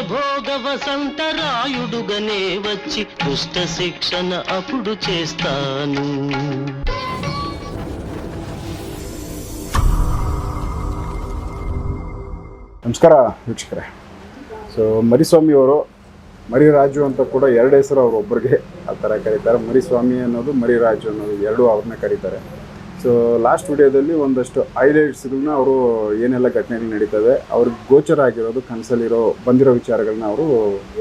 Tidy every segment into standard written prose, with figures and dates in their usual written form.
భోగ వసంతరాయుడుగనే వచ్చి దుష్ట శిక్షణ అప్పుడు చేస్తాను. ನಮಸ್ಕಾರ ವೀಕ್ಷಕರೇ. ಸೊ ಮರಿಸ್ವಾಮಿ ಅವರು ಮರಿರಾಜು ಅಂತ ಕೂಡ ಎರಡು ಹೆಸರು ಅವರು ಒಬ್ಬರಿಗೆ ಆ ಥರ ಕರೀತಾರೆ. ಮರಿಸ್ವಾಮಿ ಅನ್ನೋದು ಮರಿರಾಜು ಅನ್ನೋದು ಎರಡೂ ಅವ್ರನ್ನ ಕರೀತಾರೆ. ಸೊ ಲಾಸ್ಟ್ ವಿಡಿಯೋದಲ್ಲಿ ಒಂದಷ್ಟು ಹೈಲೈಟ್ಸ್ಗಳನ್ನ ಅವರು ಏನೆಲ್ಲ ಘಟನೆಗಳು ನಡೀತವೆ ಅವ್ರಿಗೆ ಗೋಚರ ಆಗಿರೋದು ಕನಸಲ್ಲಿರೋ ಬಂದಿರೋ ವಿಚಾರಗಳನ್ನ ಅವರು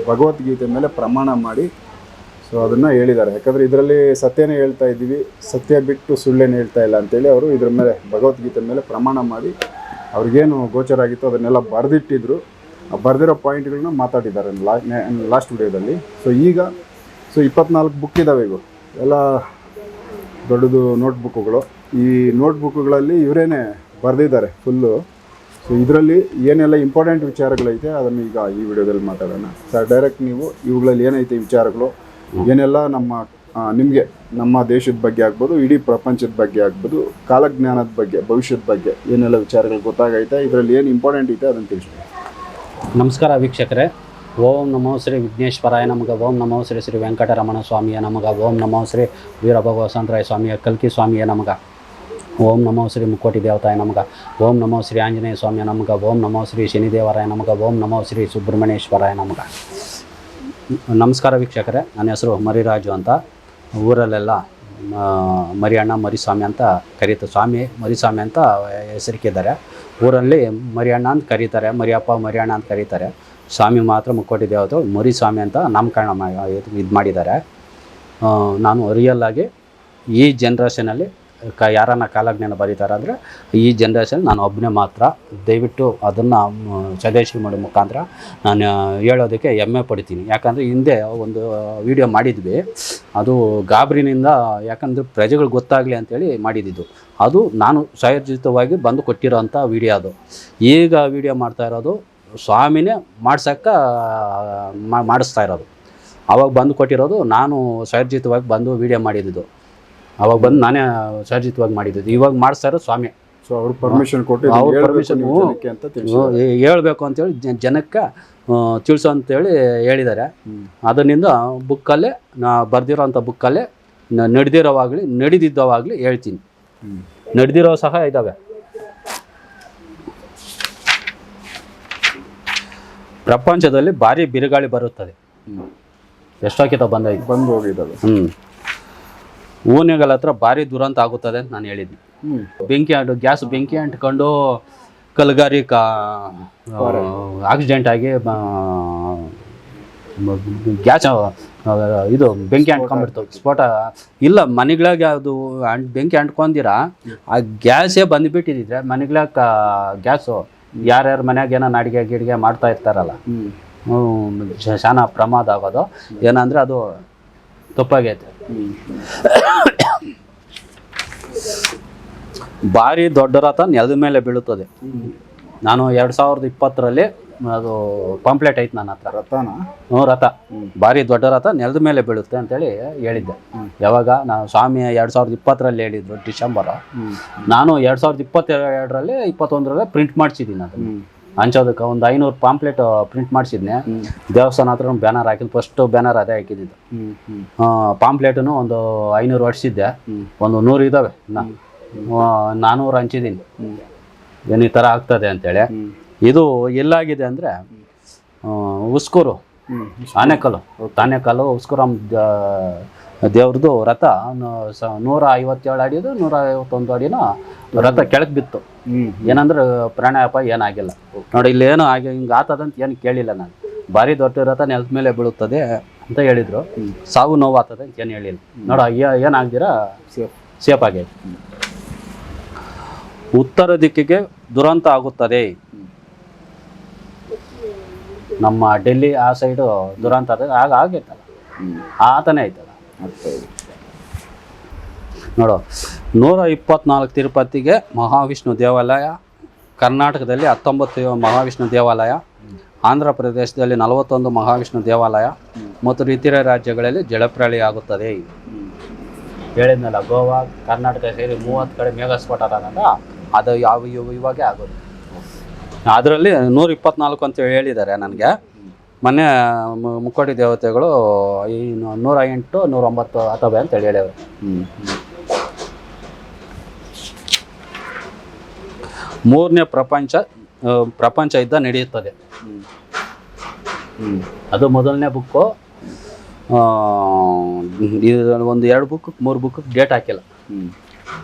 ಭಗವದ್ಗೀತೆ ಮೇಲೆ ಪ್ರಮಾಣ ಮಾಡಿ ಸೊ ಅದನ್ನು ಹೇಳಿದ್ದಾರೆ. ಯಾಕಂದರೆ ಇದರಲ್ಲಿ ಸತ್ಯನೇ ಹೇಳ್ತಾ ಇದ್ದೀವಿ, ಸತ್ಯ ಬಿಟ್ಟು ಸುಳ್ಳೇನು ಹೇಳ್ತಾ ಇಲ್ಲ ಅಂತೇಳಿ ಅವರು ಇದ್ರ ಮೇಲೆ ಭಗವದ್ಗೀತೆ ಮೇಲೆ ಪ್ರಮಾಣ ಮಾಡಿ ಅವ್ರಿಗೇನು ಗೋಚರ ಆಗಿತ್ತು ಅದನ್ನೆಲ್ಲ ಬರೆದಿಟ್ಟಿದ್ರು. ಬರೆದಿರೋ ಪಾಯಿಂಟ್ಗಳನ್ನ ಮಾತಾಡಿದ್ದಾರೆ ಲಾಸ್ಟ್ ವಿಡಿಯೋದಲ್ಲಿ. ಸೊ ಈಗ 24 ಬುಕ್ ಇದ್ದಾವೆ. ಇವು ಎಲ್ಲ ದೊಡ್ಡದು ನೋಟ್ಬುಕ್ಗಳು. ಈ ನೋಟ್ಬುಕ್ಗಳಲ್ಲಿ ಇವರೇನೆ ಬರೆದಿದ್ದಾರೆ ಫುಲ್ಲು. ಸೊ ಇದರಲ್ಲಿ ಏನೆಲ್ಲ ಇಂಪಾರ್ಟೆಂಟ್ ವಿಚಾರಗಳೈತೆ ಅದನ್ನು ಈಗ ಈ ವಿಡಿಯೋದಲ್ಲಿ ಮಾತಾಡೋಣ. ಸರ್, ಡೈರೆಕ್ಟ್ ನೀವು ಇವುಗಳಲ್ಲಿ ಏನೈತೆ ವಿಚಾರಗಳು, ಏನೆಲ್ಲ ನಿಮಗೆ ನಮ್ಮ ದೇಶದ ಬಗ್ಗೆ ಆಗ್ಬೋದು, ಇಡೀ ಪ್ರಪಂಚದ ಬಗ್ಗೆ ಆಗ್ಬೋದು, ಕಾಲಜ್ಞಾನದ ಬಗ್ಗೆ, ಭವಿಷ್ಯದ ಬಗ್ಗೆ ಏನೆಲ್ಲ ವಿಚಾರಗಳು ಗೊತ್ತಾಗೈತೆ, ಇದರಲ್ಲಿ ಏನು ಇಂಪಾರ್ಟೆಂಟ್ ಐತೆ ಅದನ್ನು ತಿಳಿಸ್ತೀವಿ. ನಮಸ್ಕಾರ ವೀಕ್ಷಕರೇ. ಓಂ ನಮೋ ಶ್ರೀ ವಿಘ್ನೇಶ್ವರಾಯ ನಮಗ, ಓಂ ನಮೋ ಶ್ರೀ ಶ್ರೀ ವೆಂಕಟರಮಣ ಸ್ವಾಮಿಯ ನಮಗ, ಓಂ ನಮೋ ಶ್ರೀ ವೀರಭಗವಸಂತರಾಯ ಸ್ವಾಮಿಯ ಕಲ್ಕಿ ಸ್ವಾಮಿಯ ನಮಗ, ಓಂ ನಮೋ ಶ್ರೀ ಮುಕ್ಕೋಟಿ ದೇವತಾಯ ನಮಗ, ಓಂ ನಮೋ ಶ್ರೀ ಆಂಜನೇಯ ಸ್ವಾಮಿಯ ನಮಗ, ಓಂ ನಮೋ ಶ್ರೀ ಶನಿದೇವರಾಯ ನಮಗ, ಓಂ ನಮೋ ಶ್ರೀ ಸುಬ್ರಹ್ಮಣ್ಯೇಶ್ವರಾಯ ನಮಗ. ನಮಸ್ಕಾರ ವೀಕ್ಷಕರೇ. ನನ್ನ ಹೆಸರು ಮರಿರಾಜು ಅಂತ. ಊರಲ್ಲೆಲ್ಲ ಮರಿಯಣ್ಣ ಮರಿಸ್ವಾಮಿ ಅಂತ ಕರೀತಾರೆ. ಮರಿಸ್ವಾಮಿ ಅಂತ ಹೆಸರಿಕಿದ್ದಾರೆ. ಊರಲ್ಲಿ ಮರಿಯಣ್ಣ ಅಂತ ಕರೀತಾರೆ, ಮರಿಯಪ್ಪ ಮರಿಯಣ್ಣ ಅಂತ ಕರೀತಾರೆ. ಸ್ವಾಮಿ ಮಾತ್ರ ಮುಕ್ಕೋಟಿ ದೇವತೆ ಮರಿಸ್ವಾಮಿ ಅಂತ ನಾಮಕರಣ ಇದು ಮಾಡಿದ್ದಾರೆ. ನಾನು ರಿಯಲ್ಲಾಗಿ ಈ ಜನ್ರೇಷನಲ್ಲಿ ಯಾರನ್ನ ಕಾಲಜ್ಞಾನ ಬರೀತಾರೆ ಅಂದರೆ ಈ ಜನ್ರೇಷನ್ ನಾನು ಒಬ್ಬನೇ ಮಾತ್ರ. ದಯವಿಟ್ಟು ಅದನ್ನು ಸ್ವದೇಶಿ ಮಾಡೋ ಮುಖಾಂತರ ನಾನು ಹೇಳೋದಕ್ಕೆ ಹೆಮ್ಮೆ ಪಡ್ತೀನಿ. ಯಾಕಂದರೆ ಹಿಂದೆ ಒಂದು ವಿಡಿಯೋ ಮಾಡಿದ್ವಿ, ಅದು ಗಾಬರಿನಿಂದ, ಯಾಕಂದರೆ ಪ್ರಜೆಗಳು ಗೊತ್ತಾಗಲಿ ಅಂತೇಳಿ ಮಾಡಿದ್ದು. ಅದು ನಾನು ಸ್ವಯೋಜಿತವಾಗಿ ಬಂದು ಕೊಟ್ಟಿರೋಂಥ ವಿಡಿಯೋ ಅದು. ಈಗ ವಿಡಿಯೋ ಮಾಡ್ತಾ ಇರೋದು ಸ್ವಾಮಿನೇ ಮಾಡಿಸ್ತಾ ಇರೋದು. ಆವಾಗ ಬಂದು ಕೊಟ್ಟಿರೋದು ನಾನು ಸ್ವಯೋಜಿತವಾಗಿ ಬಂದು ವಿಡಿಯೋ ಮಾಡಿದ್ದು. ಅವಾಗ ಬಂದು ನಾನೇ ಸರ್ಜಿತವಾಗಿ ಮಾಡಿದ್ದು. ಇವಾಗ ಮಾಡಿಸ್ತಾ ಇರೋದು ಸ್ವಾಮಿ. ಸೊ ಅವ್ರು ಪರ್ಮಿಷನ್ ಕೊಟ್ಟು ಅವ್ರ ಪರ್ಮಿಷನ್ ಹೇಳ್ಬೇಕು ಅಂತೇಳಿ ಜನಕ್ಕೆ ತಿಳಿಸೋ ಅಂತೇಳಿ ಹೇಳಿದ್ದಾರೆ. ಅದರಿಂದ ಬುಕ್ಕಲ್ಲೇ ಬರೆದಿರೋಂಥ ಬುಕ್ಕಲ್ಲೇ ನಡೆದಿದ್ದವಾಗಲಿ ಹೇಳ್ತೀನಿ. ನಡೆದಿರೋ ಸಹ ಇದ್ದಾವೆ. ಪ್ರಪಂಚದಲ್ಲಿ ಭಾರಿ ಬಿರುಗಾಳಿ ಬರುತ್ತದೆ. ಎಷ್ಟೋಕಿತ ಬಂದು ಹೋಗಿದ್ದಾವೆ. ಓನೆಗಳ ಹತ್ರ ಭಾರಿ ದುರಂತ ಆಗುತ್ತದೆ ಅಂತ ನಾನು ಹೇಳಿದ್ದೆ. ಗ್ಯಾಸ್ ಬೆಂಕಿ ಅಂಟ್ಕೊಂಡು ಕಲ್ಗಾರಿಕಾ ಆಕ್ಸಿಡೆಂಟ್ ಆಗಿ ಗ್ಯಾಸ್ ಇದು ಬೆಂಕಿ ಅಂಟ್ಕೊಂಡ್ಬಿಡ್ತು. ಸ್ಫೋಟ ಇಲ್ಲ, ಮನೆಗಳಾಗೆ ಅದು ಬೆಂಕಿ ಅಂಟ್ಕೊಂಡಿರ ಆ ಗ್ಯಾಸೇ ಬಂದುಬಿಟ್ಟಿದ್ರೆ ಮನೆಗಳಾಗ ಗ್ಯಾಸು ಯಾರ್ಯಾರು ಮನ್ಯಾಗ ಏನೋ ಅಡಿಗೆ ಗಿಡಿಗೆ ಮಾಡ್ತಾ ಇರ್ತಾರಲ್ಲ, ಶಾನ ಪ್ರಮಾದ ಆಗೋದು. ಏನಂದರೆ ಅದು ತಪ್ಪಾಗೈತೆ. ಭಾರಿ ದೊಡ್ಡ ರಥ ನೆಲದ ಮೇಲೆ ಬೀಳುತ್ತದೆ. ನಾನು 2020ರಲ್ಲಿ ಅದು ಪಾಂಪ್ಲೆಟ್ ಐತೆ ನನ್ನ ಹತ್ರ. ರಥ ಭಾರಿ ದೊಡ್ಡ ರಥ ನೆಲದ ಮೇಲೆ ಬೀಳುತ್ತೆ ಅಂತೇಳಿ ಹೇಳಿದ್ದೆ. ಯಾವಾಗ ನಾನು ಸ್ವಾಮಿ 2020ರಲ್ಲಿ ಹೇಳಿದ್ರು ಡಿಸೆಂಬರ್. ನಾನು 2022ರಲ್ಲಿ 21ರಲ್ಲಿ ಪ್ರಿಂಟ್ ಮಾಡಿಸಿದ್ದೀನಿ. ಅದು ಹಂಚೋದಕ್ಕೆ ಒಂದು 500 ಪಾಂಪ್ಲೆಟ್ ಪ್ರಿಂಟ್ ಮಾಡಿಸಿದ್ನೆ. ದೇವಸ್ಥಾನ ಹತ್ರ ಬ್ಯಾನರ್ ಹಾಕಿದ್ದು, ಫಸ್ಟ್ ಬ್ಯಾನರ್ ಅದೇ ಹಾಕಿದ್ದು. ಪಾಂಪ್ಲೆಟನ್ನು ಒಂದು 500 ಹೊಡಿಸಿದ್ದೆ. ಒಂದು 100 ಇದ್ದಾವೆ. 400 ಹಂಚಿದ್ದೀನಿ. ಏನು ಈ ಥರ ಆಗ್ತದೆ ಅಂತೇಳಿ. ಇದು ಎಲ್ಲಾಗಿದೆ ಅಂದರೆ ಉಸ್ಕೂರು ಆನೆಕಲ್ಲು ಉಸ್ಕೂರಮ್ಮ ದೇವ್ರದ್ದು ರಥ 157 ಅಡಿದು 151 ಅಡಿನ ರಥ ಕೆಳಗೆ ಬಿತ್ತು. ಏನಂದ್ರೆ ಪ್ರಾಣಾಯಾಪ ಏನಾಗಿಲ್ಲ ನೋಡಿ. ಇಲ್ಲಿ ಏನೋ ಆಗಿ ಹಿಂಗೆ ಆತದಂತ ಏನು ಕೇಳಿಲ್ಲ ನಾನು. ಭಾರಿ ದೊಡ್ಡ ರಥ ನೆಲದ ಮೇಲೆ ಬೀಳುತ್ತದೆ ಅಂತ ಹೇಳಿದ್ರು. ಸಾವು ನೋವು ಆಗ್ತದೆ ಅಂತ ಏನು ಹೇಳಿಲ್ಲ. ನೋಡ ಏನಾಗ್ದಿರಾ ಸೇಫ್ ಆಗೈತೆ. ಉತ್ತರ ದಿಕ್ಕಿಗೆ ದುರಂತ ಆಗುತ್ತದೆ. ನಮ್ಮ ಡೆಲ್ಲಿ ಆ ಸೈಡು ದುರಂತ ಆಗ ಆಗೈತಲ್ಲ, ಆತನೇ ಐತಲ್ಲ. ನೋಡು, 124 ತಿರುಪತಿಗೆ ಮಹಾವಿಷ್ಣು ದೇವಾಲಯ, ಕರ್ನಾಟಕದಲ್ಲಿ 19 ಮಹಾವಿಷ್ಣು ದೇವಾಲಯ, ಆಂಧ್ರ ಪ್ರದೇಶದಲ್ಲಿ 41 ಮಹಾವಿಷ್ಣು ದೇವಾಲಯ ಮತ್ತು ಇತರೆ ರಾಜ್ಯಗಳಲ್ಲಿ ಜಲಪ್ರಳಯ ಆಗುತ್ತದೆ. ಹೇಳಿದ್ನಲ್ಲ, ಗೋವಾ ಕರ್ನಾಟಕ ಸೇರಿ 30 ಕಡೆ ಮೇಘಸ್ಫೋಟ ಆದಾಗ ಅದು ಇವಾಗೇ ಆಗೋದು. ಅದರಲ್ಲಿ 124 ಅಂತ ಹೇಳಿದ್ದಾರೆ ನನಗೆ. ಮೊನ್ನೆ ಮುಕ್ಕೋಟಿ ದೇವತೆಗಳು ಈ 108 109 ಅಥವಾ ಅಂತ ಹೇಳಿ ಅವರು. ಮೂರನೇ ಪ್ರಪಂಚ ಯುದ್ಧ ನಡೆಯುತ್ತದೆ. ಅದು ಮೊದಲನೇ ಬುಕ್ಕು. ಒಂದು 2 ಬುಕ್ 3 ಬುಕ್ ಡೇಟ್ ಹಾಕಿಲ್ಲ.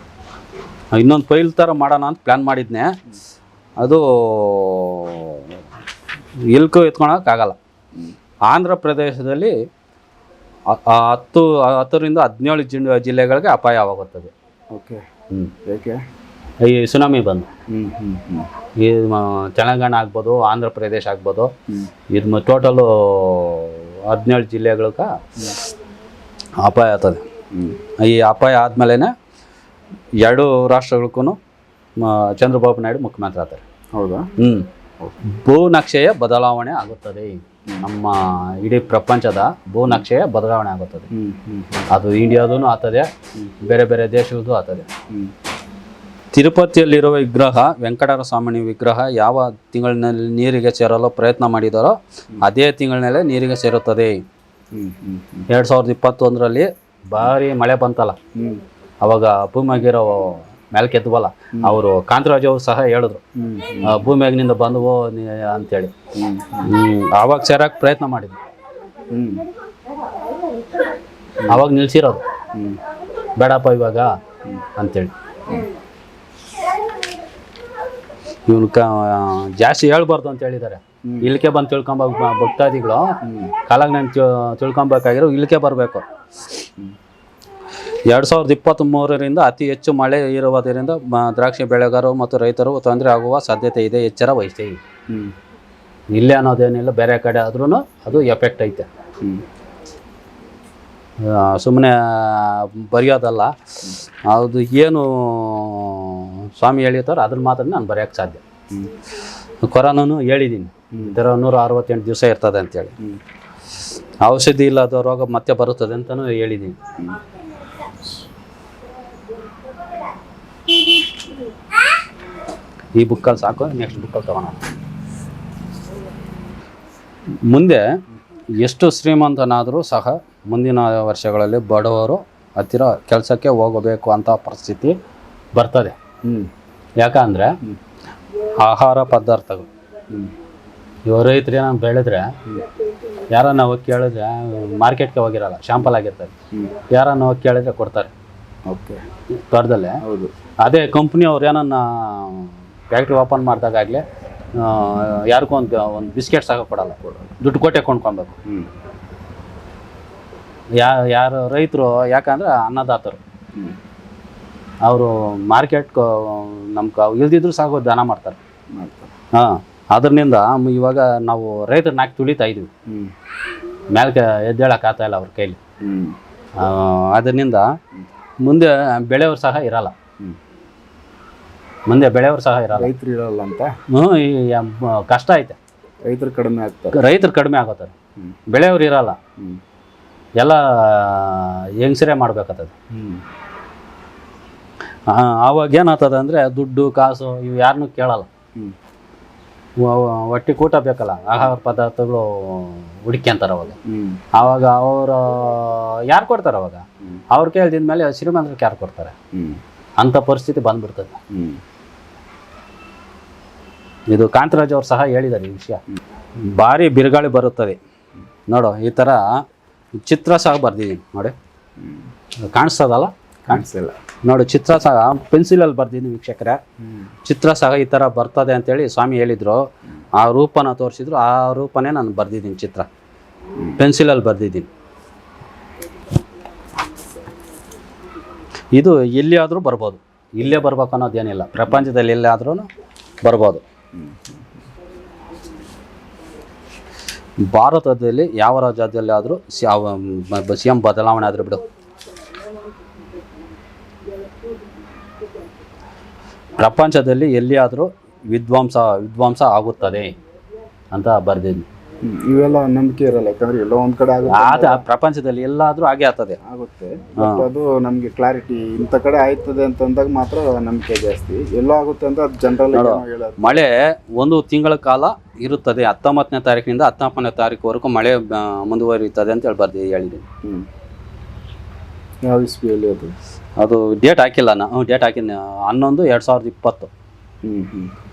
ಇನ್ನೊಂದು ಫೈಲ್ ಥರ ಮಾಡೋಣ ಅಂತ ಪ್ಲ್ಯಾನ್ ಮಾಡಿದ್ನೆ. ಅದು ಎಲ್ಕೂ ಎತ್ಕೊಳಕ್ಕಾಗಲ್ಲ. ಆಂಧ್ರ ಪ್ರದೇಶದಲ್ಲಿ 10ರಿಂದ 17 ಜಿಲ್ಲೆಗಳಿಗೆ ಅಪಾಯವಾಗುತ್ತದೆ. ಓಕೆ. ಏಕೆ? ಈ ಸುನಾಮಿ ಬಂದು ಈ ತೆಲಂಗಾಣ ಆಗ್ಬೋದು, ಆಂಧ್ರ ಪ್ರದೇಶ ಆಗ್ಬೋದು, ಇದು ಟೋಟಲು 17 ಜಿಲ್ಲೆಗಳಿಗೆ ಅಪಾಯ ಆಗ್ತದೆ. ಈ ಅಪಾಯ ಆದಮೇಲೆ 2 ರಾಷ್ಟ್ರಗಳಿಗೂ ಚಂದ್ರಬಾಬು ನಾಯ್ಡು ಮುಖ್ಯಮಂತ್ರಿ ಆಗ್ತಾರೆ. ಹೌದಾ? ಭೂನಕ್ಷೆಯ ಬದಲಾವಣೆ ಆಗುತ್ತದೆ. ನಮ್ಮ ಇಡೀ ಪ್ರಪಂಚದ ಭೂನಕ್ಷೆಯ ಬದಲಾವಣೆ ಆಗುತ್ತದೆ. ಅದು ಇಂಡಿಯಾದೂ ಆಗ್ತದೆ, ಬೇರೆ ಬೇರೆ ದೇಶಗಳದ್ದು ಆಗ್ತದೆ. ತಿರುಪತಿಯಲ್ಲಿರುವ ವಿಗ್ರಹ, ವೆಂಕಟೇಶ್ವರ ಸ್ವಾಮಿ ವಿಗ್ರಹ ಯಾವ ತಿಂಗಳಿನಲ್ಲಿ ನೀರಿಗೆ ಸೇರಲು ಪ್ರಯತ್ನ ಮಾಡಿದರೋ ಅದೇ ತಿಂಗಳಿನಲ್ಲೇ ನೀರಿಗೆ ಸೇರುತ್ತದೆ. 2021ರಲ್ಲಿ ಭಾರಿ ಮಳೆ ಬಂತಲ್ಲ, ಅವಾಗ ಭೂಮಿಯಾಗಿರೋ ಮೇಲೆ ಕೆತ್ತವಲ್ಲ, ಅವರು ಕಾಂತರಾಜ್ ಅವರು ಸಹ ಹೇಳಿದ್ರು ಭೂಮಿಯಾಗಿನಿಂದ ಬಂದವು ಅಂತೇಳಿ. ಆವಾಗ ಸೇರಕ್ಕೆ ಪ್ರಯತ್ನ ಮಾಡಿದ್ವಿ, ಆವಾಗ ನಿಲ್ಸಿರೋದು ಬೇಡಪ್ಪ ಇವಾಗ ಅಂತೇಳಿ. ಇವನು ಜಾಸ್ತಿ ಹೇಳ್ಬಾರ್ದು ಅಂತ ಹೇಳಿದ್ದಾರೆ. ಇಲ್ಲಿಗೆ ಬಂದು ತಿಳ್ಕೊಂಬ ಭಕ್ತಾದಿಗಳು ಕಾಲಾಗ ನಾನು ತಿಳ್ಕೊಬೇಕಾಗಿರೋ ಇಲ್ಲಿಗೆ ಬರಬೇಕು. 2023ರಿಂದ ಅತಿ ಹೆಚ್ಚು ಮಳೆ ಇರುವುದರಿಂದ ದ್ರಾಕ್ಷಿ ಬೆಳೆಗಾರರು ಮತ್ತು ರೈತರು ತೊಂದರೆ ಆಗುವ ಸಾಧ್ಯತೆ ಇದೆ, ಎಚ್ಚರ ವಹಿಸಿ. ಇಲ್ಲೇ ಅನ್ನೋದೇನಿಲ್ಲ, ಬೇರೆ ಕಡೆ ಆದ್ರೂ ಅದು ಎಫೆಕ್ಟ್ ಐತೆ. ಸುಮ್ಮನೆ ಬರೆಯೋದಲ್ಲ, ಅದು ಏನು ಸ್ವಾಮಿ ಹೇಳಿರ್ತಾರೋ ಅದ್ರ ಮಾತ್ರ ನಾನು ಬರೆಯೋಕ್ಕೆ ಸಾಧ್ಯ. ಕೊರೋನಾನು ಹೇಳಿದ್ದೀನಿ, ಇದರ 168 ದಿವಸ ಇರ್ತದೆ ಅಂತೇಳಿ. ಔಷಧಿ ಇಲ್ಲದ ರೋಗ ಮತ್ತೆ ಬರುತ್ತದೆ ಅಂತಲೂ ಹೇಳಿದ್ದೀನಿ. ಈ ಬುಕ್ಕಲ್ಲಿ ಸಾಕು, ನೆಕ್ಸ್ಟ್ ಬುಕ್ಕಲ್ಲಿ ತಗೋಣ. ಮುಂದೆ ಎಷ್ಟು ಶ್ರೀಮಂತನಾದರೂ ಸಹ ಮುಂದಿನ ವರ್ಷಗಳಲ್ಲಿ ಬಡವರು ಹತ್ತಿರ ಕೆಲಸಕ್ಕೆ ಹೋಗಬೇಕು ಅಂತ ಪರಿಸ್ಥಿತಿ ಬರ್ತದೆ. ಯಾಕಂದರೆ ಆಹಾರ ಪದಾರ್ಥಗಳು ಇವ ರೈತರು ಏನಾದ್ರು ಬೆಳೆದ್ರೆ ಯಾರನ್ನ ಹೋಗಿ ಕೇಳಿದ್ರೆ ಮಾರ್ಕೆಟ್ಗೆ ಹೋಗಿರಲ್ಲ, ಶಾಂಪಲ್ ಆಗಿರ್ತದೆ. ಯಾರನ್ನ ಹೋಗಿ ಕೇಳಿದ್ರೆ ಕೊಡ್ತಾರೆ. ಓಕೆ. ತೋಟದಲ್ಲೇ. ಹೌದು. ಅದೇ ಕಂಪ್ನಿಯವ್ರು ಏನನ್ನ ಫ್ಯಾಕ್ಟ್ರಿ ಓಪನ್ ಮಾಡಿದಾಗಲೇ ಯಾರಿಗೂ ಒಂದು ಬಿಸ್ಕೆಟ್ಸ್ ಆಗ ಕೊಡಲ್ಲ, ದುಡ್ಡು ಕೊಟ್ಟೆ ಕೊಂಡ್ಕೊಬೇಕು. ಯಾರು ರೈತರು, ಯಾಕಂದ್ರೆ ಅನ್ನದಾತರು, ಅವರು ಮಾರ್ಕೆಟ್ ನಮ್ಗೆ ಇಲ್ದಿದ್ರು ಸಾಕು ದನ ಮಾಡ್ತಾರೆ. ಅದರಿಂದ ಇವಾಗ ನಾವು ರೈತರು ನಾಲ್ಕು ತುಳಿತಾ ಇದೀವಿ, ಮೇಲ್ಕೆ ಎದ್ದೇಳಕ್ಕೆ ಆಗ್ತಾ ಇಲ್ಲ ಅವ್ರ ಕೈಲಿ. ಅದರಿಂದ ಮುಂದೆ ಬೆಳೆಯವ್ರು ಸಹ ಇರಲ್ಲ, ರೈತರು ಇರಲ್ಲ ಅಂತ. ಕಷ್ಟ ಐತೆ. ರೈತರು ಕಡಿಮೆ ಆಗೋತಾರೆ, ಬೆಳೆಯವ್ರು ಇರಲ್ಲ, ಎಲ್ಲ ಹೆಂಗಸರೇ ಮಾಡ್ಬೇಕಾಗ್ತದೆ. ಆವಾಗ ಏನಾಗ್ತದೆ ಅಂದರೆ ದುಡ್ಡು ಕಾಸು ಇವು ಯಾರನ್ನೂ ಕೇಳಲ್ಲ. ಹೊಟ್ಟೆ ಕೂಟ ಬೇಕಲ್ಲ, ಆಹಾರ ಪದಾರ್ಥಗಳು ಹುಡುಕ್ಯಂತಾರೆ ಆವಾಗ ಅವರು ಯಾರು ಕೊಡ್ತಾರೆ? ಅವಾಗ ಅವ್ರು ಕೇಳ್ದಿದ ಮೇಲೆ ಶ್ರೀಮಂತರಿಗೆ ಯಾರು ಕೊಡ್ತಾರೆ? ಅಂಥ ಪರಿಸ್ಥಿತಿ ಬಂದ್ಬಿಡ್ತದೆ. ಇದು ಕಾಂತರಾಜ್ ಅವ್ರು ಸಹ ಹೇಳಿದ್ದಾರೆ ಈ ವಿಷಯ. ಭಾರಿ ಬಿರುಗಾಳಿ ಬರುತ್ತದೆ ನೋಡು, ಈ ಥರ ಚಿತ್ರ ಸಹ ಬರ್ದಿದ್ದೀನಿ ನೋಡಿ, ಕಾಣಿಸ್ತದಲ್ಲ? ಕಾಣಿಸ್ತಿಲ್ಲ ನೋಡು, ಚಿತ್ರ ಸಹ ಪೆನ್ಸಿಲಲ್ಲಿ ಬರ್ದಿದ್ದೀನಿ ವೀಕ್ಷಕರೇ. ಚಿತ್ರ ಸಹ ಈ ಥರ ಬರ್ತದೆ ಅಂತೇಳಿ ಸ್ವಾಮಿ ಹೇಳಿದರು. ಆ ರೂಪನ ತೋರಿಸಿದ್ರು, ಆ ರೂಪನೇ ನಾನು ಬರ್ದಿದ್ದೀನಿ, ಚಿತ್ರ ಪೆನ್ಸಿಲಲ್ಲಿ ಬರ್ದಿದ್ದೀನಿ. ಇದು ಎಲ್ಲಿಯಾದರೂ ಬರ್ಬೋದು, ಇಲ್ಲೇ ಬರ್ಬೇಕು ಅನ್ನೋದೇನಿಲ್ಲ, ಪ್ರಪಂಚದಲ್ಲಿ ಎಲ್ಲಾದ್ರೂ ಬರ್ಬೋದು. ಭಾರತದಲ್ಲಿ ಯಾವ ರಾಜ್ಯದಲ್ಲಿ ಆದರೂ CM ಬದಲಾವಣೆ ಆದರೂ ಬಿಡು, ಪ್ರಪಂಚದಲ್ಲಿ ಎಲ್ಲಿಯಾದರೂ ವಿಧ್ವಂಸ ಆಗುತ್ತದೆ ಅಂತ ಬರ್ದಿದ್ದೀನಿ. ಇವೆಲ್ಲ ನಂಬಿಕೆ ಇರಲ್ಲ, ಯಾಕಂದ್ರೆ ಎಲ್ಲೋ ಒಂದ್ ಕಡೆ ಪ್ರಪಂಚದಲ್ಲಿ ಎಲ್ಲಾದ್ರೂ ಹಾಗೆ ಆಗುತ್ತೆ. ಅದು ನಮ್ಗೆ ಕ್ಲಾರಿಟಿ ಇಂಥ ಕಡೆ ಆಯ್ತದೆ ಅಂತಂದಾಗ ಮಾತ್ರ ನಂಬಿಕೆ ಜಾಸ್ತಿ. ಎಲ್ಲೋ ಆಗುತ್ತೆ ಅಂತ ಜನರಲ್ ಮಳೆ 1 ತಿಂಗಳ ಕಾಲ ಇರುತ್ತದೆ. 19ನೇ ತಾರೀಕಿನಿಂದ 19ನೇ ತಾರೀಕುವರೆಗೂ ಮಳೆ ಮುಂದುವರಿಯುತ್ತದೆ ಅಂತ ಹೇಳಿದ್ದೀನಿ. ಯಾವ ಇಸ್ವಿಯಲ್ಲಿ ಅದು? ಅದು ಡೇಟ್ ಹಾಕಿಲ್ಲ ನಾನು, ಡೇಟ್ ಹಾಕಿನಿ 11/2020.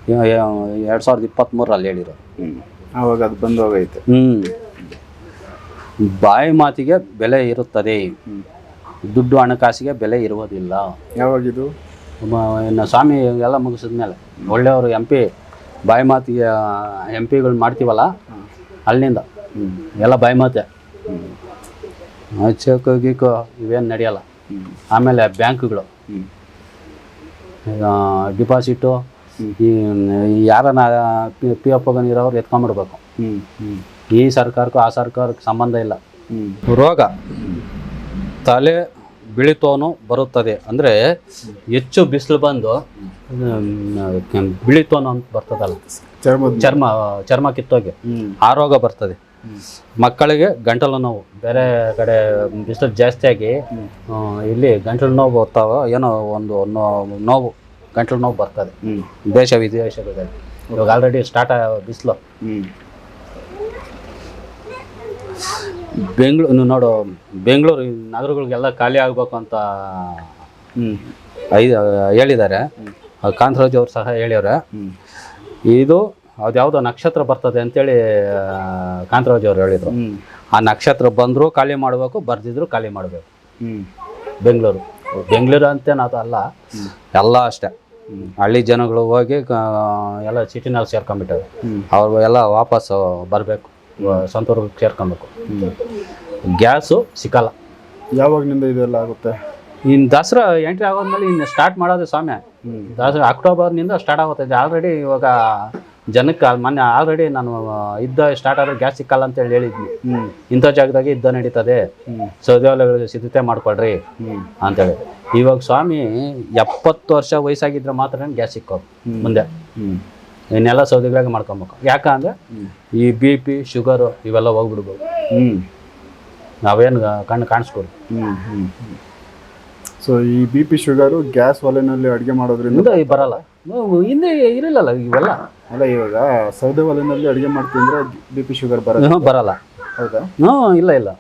2023ರಲ್ಲಿ ಹೇಳಿರೋದು. ಆವಾಗ ಅದು ಬಂದು ಹೋಗೈತೆ. ಬಾಯಿ ಮಾತಿಗೆ ಬೆಲೆ ಇರುತ್ತದೆ, ದುಡ್ಡು ಹಣಕಾಸಿಗೆ ಬೆಲೆ ಇರುವುದಿಲ್ಲ. ಯಾವಾಗಿದು? ಇನ್ನು ಸ್ವಾಮಿ ಎಲ್ಲ ಮುಗಿಸಿದ್ಮೇಲೆ ಒಳ್ಳೆಯವರು MP ಬಾಯಿ ಮಾತಿಗೆ MP ಗಳು ಮಾಡ್ತೀವಲ್ಲ, ಅಲ್ಲಿಂದ ಎಲ್ಲ ಬಾಯಿ ಮಾತೆ. ಚೆಕ್ ಗೀಕು ಇವೇನು ನಡೆಯಲ್ಲ. ಆಮೇಲೆ ಬ್ಯಾಂಕ್ಗಳು ಡಿಪಾಸಿಟು ಈ ಯಾರನ್ನ PF ಇರೋರು ಎತ್ಕೊಂಡ್ಬಿಡ್ಬೇಕು. ಈ ಸರ್ಕಾರಕ್ಕೂ ಆ ಸರ್ಕಾರಕ್ಕೆ ಸಂಬಂಧ ಇಲ್ಲ. ರೋಗ ತಲೆ ಬಿಳಿತೋನು ಬರುತ್ತದೆ ಅಂದರೆ ಹೆಚ್ಚು ಬಿಸಿಲು ಬಂದು ಬಿಳಿತೋನು ಅಂತ ಬರ್ತದಲ್ಲ, ಚರ್ಮ ಕಿತ್ತೋಗಿ ಆ ರೋಗ ಬರ್ತದೆ. ಮಕ್ಕಳಿಗೆ ಗಂಟಲು ನೋವು, ಬೇರೆ ಕಡೆ ಬಿಸಿಲು ಜಾಸ್ತಿಯಾಗಿ ಇಲ್ಲಿ ಗಂಟಲು ನೋವು ಬರ್ತಾವ, ಏನೋ ಒಂದು ನೋವು ಗಂಟಲು ನೋವು ಬರ್ತದೆ ದೇಶ ವಿದೇಶಗಳಲ್ಲಿ. ಇವಾಗ ಆಲ್ರೆಡಿ ಸ್ಟಾರ್ಟ್ ಬಿಸಿಲು. ನೋಡು, ಬೆಂಗಳೂರು ನಗರಗಳಿಗೆಲ್ಲ ಖಾಲಿ ಆಗಬೇಕು ಅಂತ ಹೇಳಿದ್ದಾರೆ. ಕಾಂತರಾಜ್ ಅವ್ರು ಸಹ ಹೇಳ್ಯವ್ರೆ. ಇದು ಅದ್ಯಾವುದೋ ನಕ್ಷತ್ರ ಬರ್ತದೆ ಅಂತೇಳಿ ಕಾಂತರಾಜ್ ಅವ್ರು ಹೇಳಿದರು. ಆ ನಕ್ಷತ್ರ ಬಂದರೂ ಖಾಲಿ ಮಾಡಬೇಕು, ಬರ್ದಿದ್ರು ಖಾಲಿ ಮಾಡಬೇಕು. ಬೆಂಗಳೂರು ಅಂತೇನು ಅದು ಅಲ್ಲ, ಎಲ್ಲ ಅಷ್ಟೇ. ಹಳ್ಳಿ ಜನಗಳು ಹೋಗಿ ಎಲ್ಲ ಸಿಟಿನಲ್ಲಿ ಸೇರ್ಕೊಂಡ್ಬಿಟ್ಟವೆ. ಅವ್ರು ಎಲ್ಲ ವಾಪಸ್ಸು ಬರಬೇಕು, ಸ್ವಂತೂರಿಗೆ ಸೇರ್ಕೊಬೇಕು. ಗ್ಯಾಸು ಸಿಕ್ಕಲ್ಲ. ಯಾವಾಗಲಿಂದ ಇದೆಲ್ಲ ಆಗುತ್ತೆ? ಇನ್ನು ದಸರಾ ಎಂಟ್ರಿ ಆಗೋದ್ಮೇಲೆ ಇನ್ನು ಸ್ಟಾರ್ಟ್ ಮಾಡೋದು ಸ್ವಾಮಿ. ದಸರಾ ಅಕ್ಟೋಬರ್ನಿಂದ ಸ್ಟಾರ್ಟ್ ಆಗುತ್ತೆ. ಆಲ್ರೆಡಿ ಇವಾಗ ಜನಕ್ಕೆ ಮೊನ್ನೆ ಆಲ್ರೆಡಿ ನಾನು ಯುದ್ಧ ಸ್ಟಾರ್ಟ್ ಆದರೆ ಗ್ಯಾಸ್ ಸಿಕ್ಕಲ್ಲ ಅಂತೇಳಿ ಹೇಳಿದ್ನಿ. ಇಂಥ ಜಾಗದಾಗೆ ಯುದ್ಧ ನಡೀತದೆ, ಸೌದೆಗಳಿಗೆ ಸಿದ್ಧತೆ ಮಾಡ್ಕೊಳ್ರಿ ಅಂತೇಳಿ. ಇವಾಗ ಸ್ವಾಮಿ 70 ವರ್ಷ ವಯಸ್ಸಾಗಿದ್ರೆ ಮಾತ್ರ ಗ್ಯಾಸ್ ಸಿಕ್ಕೋದು. ಮುಂದೆ ಇನ್ನೆಲ್ಲ ಸೌದೆಗಳಾಗ ಮಾಡ್ಕೊಬೇಕು. ಯಾಕಂದ್ರೆ ಈ BP ಶುಗರು ಇವೆಲ್ಲ ಹೋಗ್ಬಿಡ್ಬೋದು. ನಾವೇನು ಕಣ್ಣು ಕಾಣಿಸ್ಕೊಡು. ಸೊ ಈ BP ಶುಗರು ಗ್ಯಾಸ್ ಒಲೆನಲ್ಲಿ ಅಡುಗೆ ಮಾಡೋದ್ರಿಂದ ಬರಲ್ಲ. ಹಿಂದೆ ಇರಲಿಲ್ಲ ಇವೆಲ್ಲ. ಅಲ್ಲ, ಇವಾಗ ಸೌದೆ ಒಲೆನಲ್ಲಿ ಅಡುಗೆ ಮಾಡ್ತಿದ್ರೆ BP ಶುಗರ್ ಬರಲ್ಲ. ಹೌದಾ? ಇಲ್ಲ.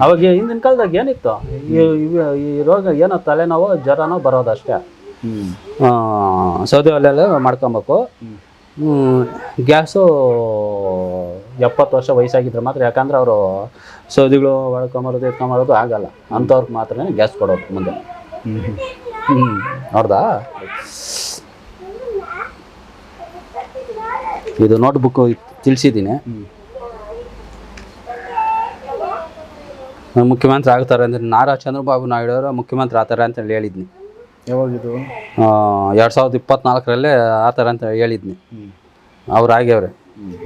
ಅವಾಗ ಹಿಂದಿನ ಕಾಲದಾಗ ಏನಿತ್ತು, ಈ ರೋಗ ಏನೋ ತಲೆನೋವು ಜ್ವರನೋ ಬರೋದಷ್ಟೇ. ಸೌದೆ ಒಲೆಯಲ್ಲೇ ಮಾಡ್ಕೊಬೇಕು. ಗ್ಯಾಸು 70 ವರ್ಷ ವಯಸ್ಸಾಗಿದ್ರೆ ಮಾತ್ರ. ಯಾಕಂದ್ರೆ ಅವರು ಸೌದೆಗಳು ಒಳ್ಕೊಂಬರೋದು ಎತ್ಕೊಂಬರೋದು ಆಗಲ್ಲ. ಅಂಥವ್ರಿಗೆ ಮಾತ್ರ ಗ್ಯಾಸ್ ಕೊಡೋದು ಮುಂದೆ. ನೋಡ್ದಾ? ಇದು ನೋಟ್ಬುಕ್ ತಿಳಿಸಿದ್ದೀನಿ. ಮುಖ್ಯಮಂತ್ರಿ ಆಗ್ತಾರೆ ಅಂದರೆ ನಾರಾ ಚಂದ್ರಬಾಬು ನಾಯ್ಡು ಅವರು ಮುಖ್ಯಮಂತ್ರಿ ಆಗ್ತಾರೆ ಅಂತ ಹೇಳಿದ್ನಿ. ಯಾವಾಗಿದು? 2024ರಲ್ಲೇ ಆಗ್ತಾರೆ ಅಂತ ಹೇಳಿದ್ನಿ. ಅವ್ರು ಆಗ್ಯವ್ರೆ.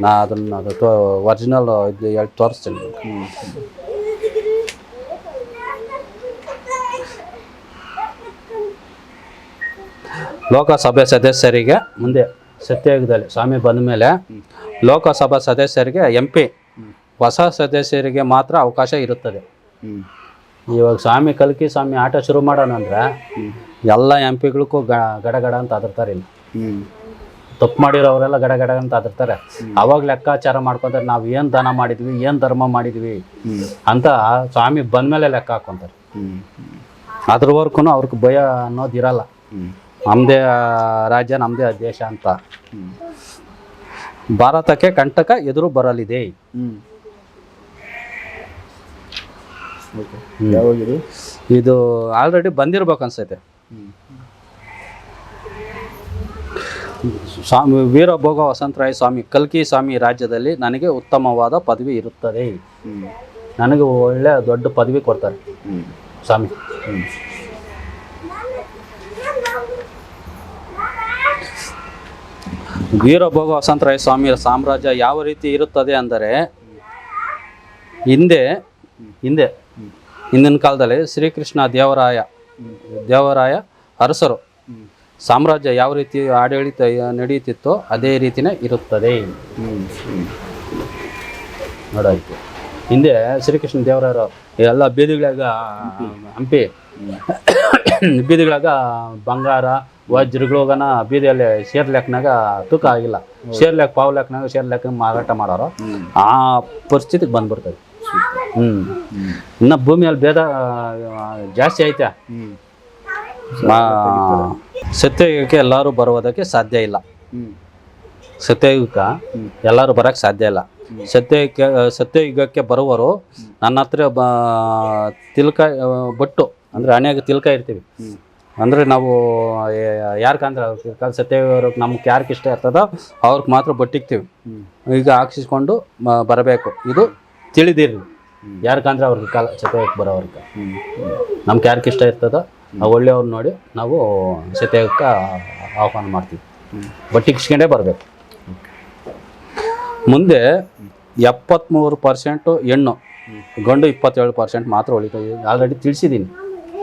ನಾ ಅದು ಒರಿಜಿನಲ್ ಇದು ಹೇಳಿ ತೋರಿಸ್ತೀನಿ. ಲೋಕಸಭೆ ಸದಸ್ಯರಿಗೆ ಮುಂದೆ ಸತ್ಯಯುಗದಲ್ಲಿ ಸ್ವಾಮಿ ಬಂದ ಮೇಲೆ ಲೋಕಸಭಾ ಸದಸ್ಯರಿಗೆ MP, ಹೊಸ ಸದಸ್ಯರಿಗೆ ಮಾತ್ರ ಅವಕಾಶ ಇರುತ್ತದೆ. ಇವಾಗ ಸ್ವಾಮಿ ಕಲ್ಕಿ ಸ್ವಾಮಿ ಆಟ ಶುರು ಮಾಡೋಣ ಅಂದ್ರೆ ಎಲ್ಲ MP ಗಳಿಗೂ ಗಡಗಡ ಅಂತ ಅದರ್ತಾರೆ. ಇಲ್ಲಿ ತಪ್ಪು ಮಾಡಿರೋರೆಲ್ಲ ಗಡಗಡ ಅಂತ ಅದರ್ತಾರೆ. ಅವಾಗ ಲೆಕ್ಕಾಚಾರ ಮಾಡ್ಕೊಂತಾರೆ, ನಾವು ಏನು ದಾನ ಮಾಡಿದ್ವಿ, ಏನು ಧರ್ಮ ಮಾಡಿದ್ವಿ ಅಂತ ಸ್ವಾಮಿ ಬಂದ್ಮೇಲೆ ಲೆಕ್ಕ ಹಾಕೊಂತಾರೆ. ಅದ್ರವರೆಗೂ ಅವ್ರಿಗೆ ಭಯ ಅನ್ನೋದಿರಲ್ಲ. ನಮ್ಮದೇ ರಾಜ್ಯ, ನಮ್ಮದೇ ದೇಶ ಅಂತ. ಭಾರತಕ್ಕೆ ಕಂಟಕ ಎದುರು ಬರಲಿದೆ. ಇದು ಆಲ್ರೆಡಿ ಬಂದಿರ್ಬೇಕು ಅನ್ಸೈತೆ. ಸ್ವಾಮಿ ವೀರಭೋಗ ವಸಂತರಾಯ ಸ್ವಾಮಿ ಕಲ್ಕಿ ಸ್ವಾಮಿ ರಾಜ್ಯದಲ್ಲಿ ನನಗೆ ಉತ್ತಮವಾದ ಪದವಿ ಇರುತ್ತದೆ. ನನಗೆ ಒಳ್ಳೆ ದೊಡ್ಡ ಪದವಿ ಕೊಡ್ತಾರೆ ಸ್ವಾಮಿ. ವೀರಭೋಗ ವಸಂತರಾಯ ಸ್ವಾಮಿಯ ಸಾಮ್ರಾಜ್ಯ ಯಾವ ರೀತಿ ಇರುತ್ತದೆ ಅಂದರೆ, ಹಿಂದಿನ ಕಾಲದಲ್ಲಿ ಶ್ರೀಕೃಷ್ಣ ದೇವರಾಯ ಅರಸರು ಸಾಮ್ರಾಜ್ಯ ಯಾವ ರೀತಿ ಆಡಳಿತ ನಡೆಯುತ್ತಿತ್ತೋ ಅದೇ ರೀತಿಯೇ ಇರುತ್ತದೆ. ನೋಡಾಯ್ತು. ಹಿಂದೆ ಶ್ರೀಕೃಷ್ಣ ದೇವರಾಯರು ಎಲ್ಲ ಬೀದಿಗಳಾಗ ಹಂಪಿ ಬೀದಿಗಳಾಗ ಬಂಗಾರ ವಜ್ರಗಳೋಗನ ಬೀದಿಯಲ್ಲಿ ಶೇರ್ ಲೆಕ್ಕನಾಗ ತೂಕ ಆಗಿಲ್ಲ, ಶೇರ್ ಲೆಕ್ಕ ಪಾವು ಲೆಕ್ಕನಾಗ ಶೇರ್ ಲೆಕ್ಕ ಮಾರಾಟ ಮಾಡೋರು, ಆ ಪರಿಸ್ಥಿತಿಗೆ ಬಂದ್ಬಿಡ್ತದೆ. ಇನ್ನು ಭೂಮಿಯಲ್ಲಿ ಭೇದ ಜಾಸ್ತಿ ಐತೆ. ಸತ್ಯಯುಗಕ್ಕೆ ಎಲ್ಲರೂ ಬರುವುದಕ್ಕೆ ಸಾಧ್ಯ ಇಲ್ಲ. ಸತ್ಯಯುಗಕ್ಕೆ ಎಲ್ಲರೂ ಬರೋಕ್ಕೆ ಸಾಧ್ಯ ಇಲ್ಲ. ಸತ್ಯಯುಗಕ್ಕೆ ಬರುವರು ನನ್ನ ಹತ್ರ ತಿಲ್ಕ ಬಟ್ಟು ಅಂದರೆ ಹಣೆಯಾಗ ತಿಲ್ಕ ಇರ್ತೀವಿ. ಅಂದರೆ ನಾವು ಯಾರ್ಕಂದ್ರೆ ಸತ್ಯಯುಗಕ್ಕೆ ನಮ್ಗೆ ಯಾರಿಗೆ ಇಷ್ಟ ಇರ್ತದೋ ಅವ್ರಿಗೆ ಮಾತ್ರ ಬಟ್ಟಿಕ್ತೀವಿ. ಈಗ ಹಾಕ್ಸಿಸ್ಕೊಂಡು ಬರಬೇಕು, ಇದು ತಿಳಿದಿರಿ. ಯಾರ್ಕಂದ್ರೆ ಅವ್ರಿಗೆ ಕಾಲ ಸತ್ಯಯುಗಕ್ಕೆ ಬರೋವ್ರಿಗೆ ನಮ್ಗೆ ಯಾರಿಗೆ ಇಷ್ಟ ಇರ್ತದೋ ಆ ಒಳ್ಳೆಯವ್ರು ನೋಡಿ ನಾವು ಸತ್ಯಯುಗಕ್ಕೆ ಆಹ್ವಾನ ಮಾಡ್ತೀವಿ. ಬಟ್ಟಿಕ್ಸ್ಕೊಂಡೇ ಬರಬೇಕು. ಮುಂದೆ 73% ಹೆಣ್ಣು, ಗಂಡು 27% ಮಾತ್ರ ಉಳಿತದೆ. ಆಲ್ರೆಡಿ ತಿಳಿಸಿದ್ದೀನಿ.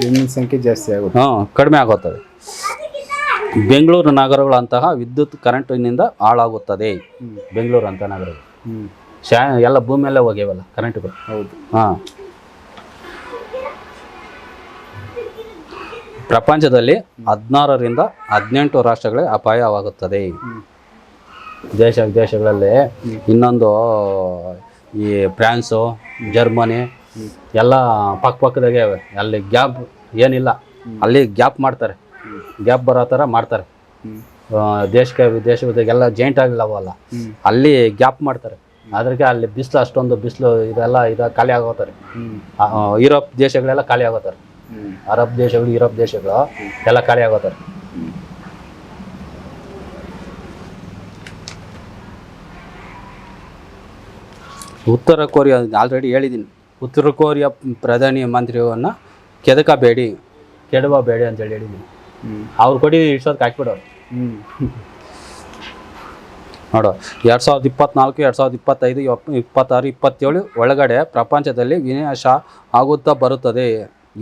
ಹೆಣ್ಣಿನ ಸಂಖ್ಯೆ ಜಾಸ್ತಿ ಆಗುತ್ತೆ. ಕಡಿಮೆ ಆಗುತ್ತದೆ. ಬೆಂಗಳೂರು ನಗರಗಳಂತಹ ವಿದ್ಯುತ್ ಕರೆಂಟಿನಿಂದ ಹಾಳಾಗುತ್ತದೆ. ಬೆಂಗಳೂರು ಅಂತ ನಗರಗಳು ಎಲ್ಲ ಭೂಮಿಯಲ್ಲೇ ಹೋಗ್ಯವಲ್ಲ ಕರೆಂಟ್ಗಳು. ಹೌದು. ಪ್ರಪಂಚದಲ್ಲಿ 16ರಿಂದ 18 ರಾಷ್ಟ್ರಗಳಿಗೆ ಅಪಾಯವಾಗುತ್ತದೆ. ದೇಶಗಳಲ್ಲಿ ಇನ್ನೊಂದು ಈ ಫ್ರಾನ್ಸು, ಜರ್ಮನಿ ಎಲ್ಲ ಪಕ್ಕದಾಗೆ ಅಲ್ಲಿ ಗ್ಯಾಪ್ ಏನಿಲ್ಲ, ಅಲ್ಲಿ ಗ್ಯಾಪ್ ಮಾಡ್ತಾರೆ, ಗ್ಯಾಪ್ ಬರೋ ಥರ ಮಾಡ್ತಾರೆ. ದೇಶದಾಗೆಲ್ಲ ಜಾಯಿಂಟ್ ಆಗಿಲ್ಲವಲ್ಲ, ಅಲ್ಲಿ ಗ್ಯಾಪ್ ಮಾಡ್ತಾರೆ. ಅದ್ರಿಗೆ ಅಲ್ಲಿ ಬಿಸಿಲು, ಅಷ್ಟೊಂದು ಬಿಸಿಲು ಇದೆಲ್ಲ ಖಾಲಿ ಆಗೋತಾರೆ. ಯುರೋಪ್ ದೇಶಗಳೆಲ್ಲ ಖಾಲಿ ಆಗೋತಾರೆ. ಅರಬ್ ದೇಶಗಳು, ಯುರೋಪ್ ದೇಶಗಳು ಎಲ್ಲ ಖಾಲಿ ಆಗೋತಾರೆ. ಉತ್ತರ ಕೊರಿಯಾ ಆಲ್ರೆಡಿ ಹೇಳಿದ್ದೀನಿ. ಉತ್ತರ ಕೊರಿಯಾ ಪ್ರಧಾನಿ ಮಂತ್ರಿಯನ್ನು ಕೆಡವಬೇಡಿ ಅಂತೇಳಿ ಹೇಳಿದ್ದೀನಿ. ಅವ್ರು ಕೊಡಿ ಇಷ್ಟೊತ್ತಿಗೆ ಹಾಕ್ಬಿಡೋರು. ನೋಡು, 2024, 2025, 26, 27 ಒಳಗಡೆ ಪ್ರಪಂಚದಲ್ಲಿ ವಿನಾಶ ಆಗುತ್ತಾ ಬರುತ್ತದೆ.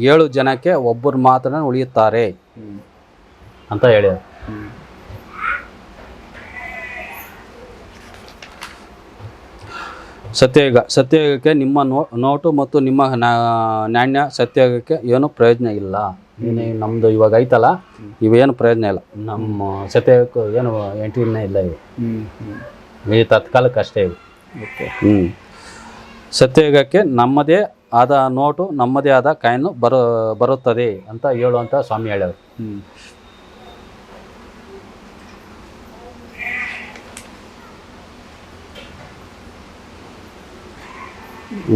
7 ಜನಕ್ಕೆ ಒಬ್ಬರು ಮಾತ್ರ ಉಳಿಯುತ್ತಾರೆ ಅಂತ ಹೇಳಿ. ಸತ್ಯಯುಗಕ್ಕೆ ನಿಮ್ಮ ನೋಟು ಮತ್ತು ನಿಮ್ಮ ನಾಣ್ಯ ಸತ್ಯಯುಗಕ್ಕೆ ಏನು ಪ್ರಯೋಜನ ಇಲ್ಲ. ನಮ್ಮದು ಇವಾಗ ಐತಲ್ಲ, ಇವೇನು ಪ್ರಯೋಜನ ಇಲ್ಲ. ನಮ್ಮ ಸತ್ಯಯುಗಕ್ಕೆ ಏನು ಎಂಟ್ರಿನೇ ಇಲ್ಲ. ಇವು ಈ ತತ್ಕಾಲಕ್ಕೆ ಅಷ್ಟೇ ಇವು. ಸತ್ಯಯುಗಕ್ಕೆ ನಮ್ಮದೇ ಆದ ನೋಟು, ನಮ್ಮದೇ ಆದ ಕಾಯಿನು ಬರುತ್ತದೆ ಅಂತ ಹೇಳುವಂಥ ಸ್ವಾಮಿ ಹೇಳ್ಯಾರ.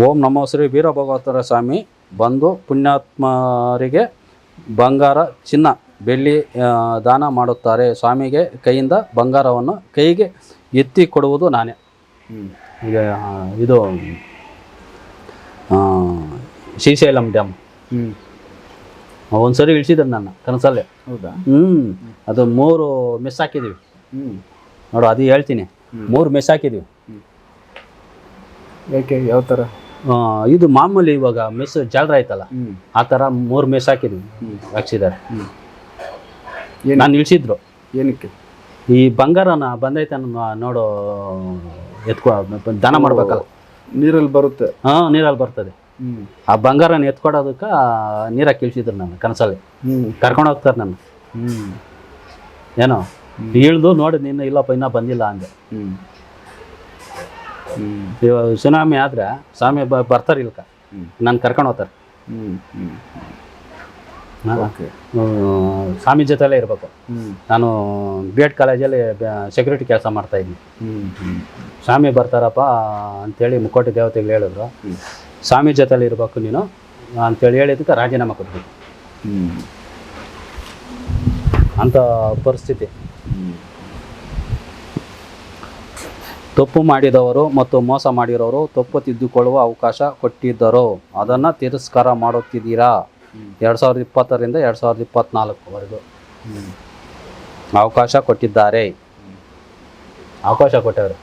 ಓಂ ನಮೋ ಶ್ರೀ ವೀರಭಗವತರ ಸ್ವಾಮಿ ಬಂದು ಪುಣ್ಯಾತ್ಮರಿಗೆ ಬಂಗಾರ, ಚಿನ್ನ, ಬೆಳ್ಳಿ ದಾನ ಮಾಡುತ್ತಾರೆ. ಸ್ವಾಮಿಗೆ ಕೈಯಿಂದ ಬಂಗಾರವನ್ನು ಕೈಗೆ ಎತ್ತಿ ಕೊಡುವುದು ನಾನೇ. ಈಗ ಇದು ಶ್ರೀಶೈಲಂ ಡ್ಯಾಮ್ ಒಂದ್ಸರಿ ಇಳಿಸಿದ್ರು ನನ್ನ ಕನಸಲ್ಲೇ. ಹೌದಾ? ಅದು 3 ಮೆಸ್ ಹಾಕಿದ್ದೀವಿ. ನೋಡು, ಅದು ಹೇಳ್ತೀನಿ. 3 ಮೆಸ್ ಹಾಕಿದ್ದೀವಿ. ಯಾಕೆ? ಯಾವ ಥರ? ಇದು ಮಾಮೂಲಿ ಇವಾಗ ಮೆಸ್ ಜಾಲರ ಆಯ್ತಲ್ಲ, ಆ ಥರ 3 ಮೆಸ್ ಹಾಕಿದ್ವಿ, ಹಾಕ್ಸಿದ್ದಾರೆ. ನಾನು ಇಳಿಸಿದ್ರು. ಏನಕ್ಕೆ? ಈ ಬಂಗಾರನ ಬಂದೈತೆ ನೋಡು, ದಾನ ಮಾಡ್ಬೇಕಲ್ಲ. ನೀರಲ್ಲಿ ಬರುತ್ತೆ. ನೀರಲ್ಲಿ ಬರ್ತದೆ. ಆ ಬಂಗಾರನ ಎತ್ಕೊಡೋದಕ್ಕೆ ನೀರಾಗಿ ಇಳಿಸಿದ್ರು ನನ್ನ ಕನಸಲ್ಲಿ. ಕರ್ಕೊಂಡು ಹೋಗ್ತಾರೆ ನನ್ನ. ಏನೋ ಇಳ್ದು ನೋಡಿ, ನೀನು ಇಲ್ಲಪ್ಪ ಇನ್ನೂ ಬಂದಿಲ್ಲ ಅಂದೆ. ಇವಾಗ ಸುನಾಮಿ ಆದ್ರೆ ಸ್ವಾಮಿ ಬರ್ತಾರೆ ಇಲ್ಕ, ನಾನು ಕರ್ಕೊಂಡು ಹೋಗ್ತಾರೆ. ಸ್ವಾಮಿ ಜೊತೆಲೇ ಇರಬೇಕು. ನಾನು BEd ಕಾಲೇಜಲ್ಲಿ ಸೆಕ್ಯೂರಿಟಿ ಕೆಲಸ ಮಾಡ್ತಾಯಿದ್ದೀನಿ. ಸ್ವಾಮಿ ಬರ್ತಾರಪ್ಪ ಅಂಥೇಳಿ ಮುಕ್ಕೋಟಿ ದೇವತೆಗಳು ಹೇಳಿದ್ರು. ಸ್ವಾಮಿ ಜೊತೆಲಿ ಇರಬೇಕು ನೀನು ಅಂಥೇಳಿ ಹೇಳಿದ್ದಕ್ಕೆ ರಾಜೀನಾಮೆ ಕೊಡ್ಬೇಕು ಅಂಥ ಪರಿಸ್ಥಿತಿ. ತಪ್ಪು ಮಾಡಿದವರು ಮತ್ತು ಮೋಸ ಮಾಡಿರೋರು ತಪ್ಪು ತಿದ್ದುಕೊಳ್ಳುವ ಅವಕಾಶ ಕೊಟ್ಟಿದ್ದರು. ಅದನ್ನು ತಿರಸ್ಕಾರ ಮಾಡುತ್ತಿದ್ದೀರಾ. 2020ರಿಂದ 2024ವರೆಗೂ ಅವಕಾಶ ಕೊಟ್ಟಿದ್ದಾರೆ. ಅವಕಾಶ ಕೊಟ್ಟವ್ರೆ.